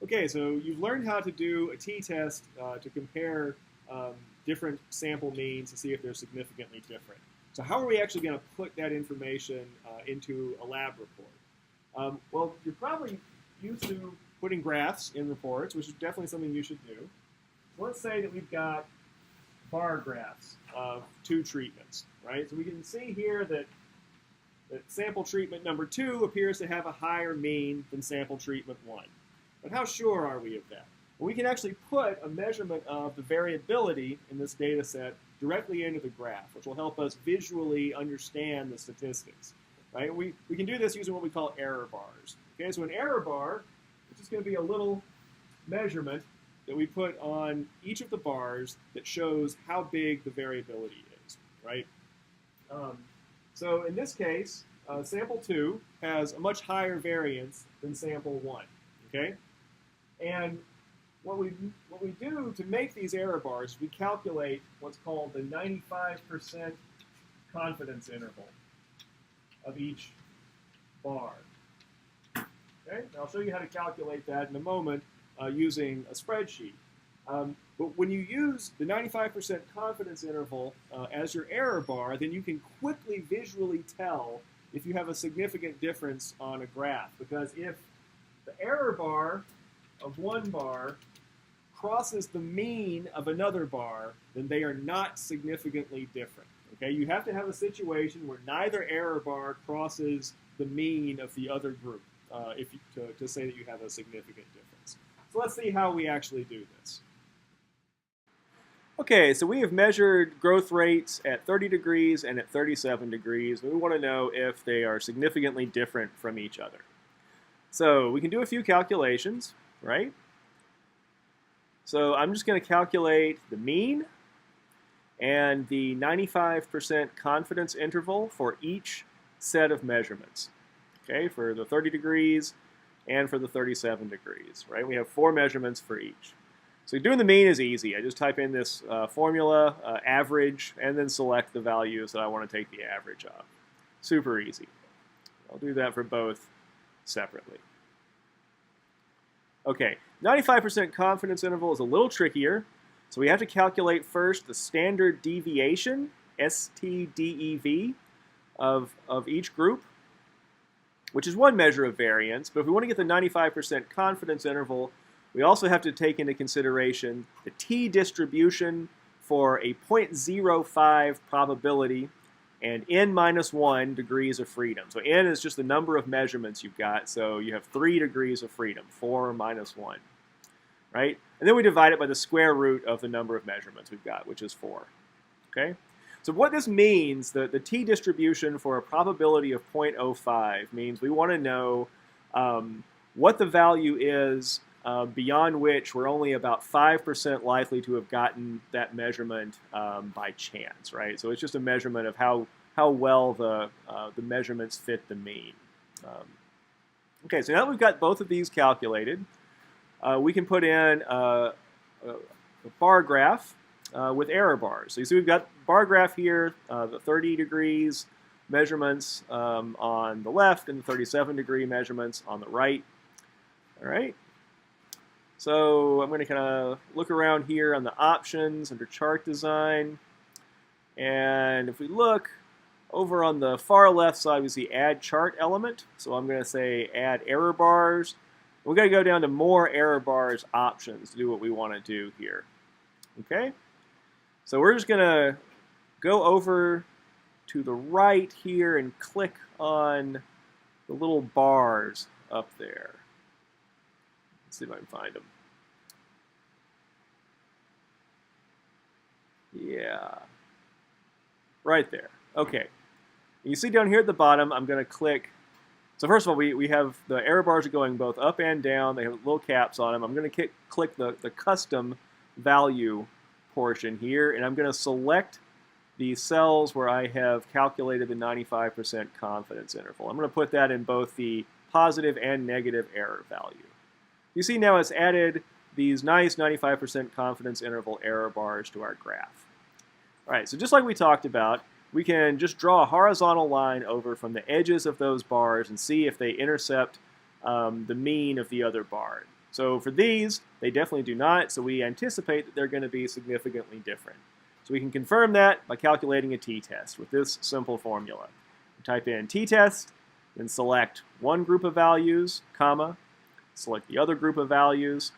Okay, so you've learned how to do a t-test to compare different sample means to see if they're significantly different. So how are we actually going to put that information into a lab report? Well, you're probably used to putting graphs in reports, which is definitely something you should do. So let's say that we've got bar graphs of two treatments, right? So we can see here that sample treatment number 2 appears to have a higher mean than sample treatment 1. But how sure are we of that? Well, we can actually put a measurement of the variability in this data set directly into the graph, which will help us visually understand the statistics. Right? We can do this using what we call error bars. Okay, so an error bar is just going to be a little measurement that we put on each of the bars that shows how big the variability is. Right? So in this case, sample 2 has a much higher variance than sample 1. Okay? And what we do to make these error bars, we calculate what's called the 95% confidence interval of each bar. Okay? And I'll show you how to calculate that in a moment using a spreadsheet. But when you use the 95% confidence interval as your error bar, then you can quickly visually tell if you have a significant difference on a graph. Because if the error bar of one bar crosses the mean of another bar, then they are not significantly different. Okay, you have to have a situation where neither error bar crosses the mean of the other group to say that you have a significant difference. So let's see how we actually do this. Okay, so we have measured growth rates at 30 degrees and at 37 degrees. We want to know if they are significantly different from each other. So we can do a few calculations, right? So I'm just going to calculate the mean and the 95% confidence interval for each set of measurements. Okay, for the 30 degrees and for the 37 degrees, right? We have 4 measurements for each. So doing the mean is easy. I just type in this formula, average, and then select the values that I want to take the average of. Super easy. I'll do that for both separately. Okay, 95% confidence interval is a little trickier. So we have to calculate first the standard deviation, STDEV, of each group, which is one measure of variance. But if we want to get the 95% confidence interval, we also have to take into consideration the t-distribution for a 0.05 probability and n-1 degrees of freedom. So n is just the number of measurements you've got. So you have 3 degrees of freedom, 4 minus 1. Right? And then we divide it by the square root of the number of measurements we've got, which is 4. Okay? So what this means, the t-distribution for a probability of 0.05 means we want to know what the value is beyond which we're only about 5% likely to have gotten that measurement by chance, right? So it's just a measurement of how well the measurements fit the mean. Okay, so now that we've got both of these calculated, we can put in a bar graph with error bars. So you see we've got bar graph here, the 30 degrees measurements on the left and the 37 degree measurements on the right. All right. So I'm going to kind of look around here on the options under chart design. And if we look over on the far left side, we see add chart element. So I'm going to say add error bars. We're going to go down to more error bars options to do what we want to do here. Okay? So we're just going to go over to the right here and click on the little bars up there. Let's see if I can find them. Yeah. Right there. Okay. You see down here at the bottom, I'm going to click. So first of all, we have the error bars are going both up and down. They have little caps on them. I'm going to click the custom value portion here, and I'm going to select the cells where I have calculated the 95% confidence interval. I'm going to put that in both the positive and negative error value. You see now it's added these nice 95% confidence interval error bars to our graph. All right, so just like we talked about, we can just draw a horizontal line over from the edges of those bars and see if they intercept the mean of the other bar. So for these, they definitely do not, so we anticipate that they're going to be significantly different. So we can confirm that by calculating a t-test with this simple formula. We type in t-test, then select one group of values, comma, select the other group of values,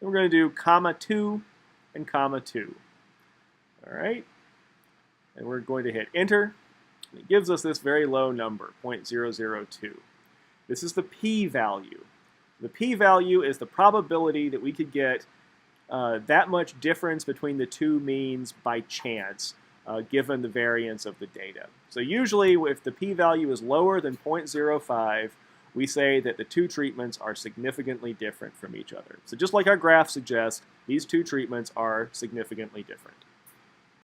and we're going to do comma 2 and comma 2. All right, and we're going to hit enter. And it gives us this very low number, 0.002. This is the p-value. The p-value is the probability that we could get that much difference between the two means by chance, given the variance of the data. So usually, if the p-value is lower than 0.05, we say that the two treatments are significantly different from each other. So just like our graph suggests, these two treatments are significantly different.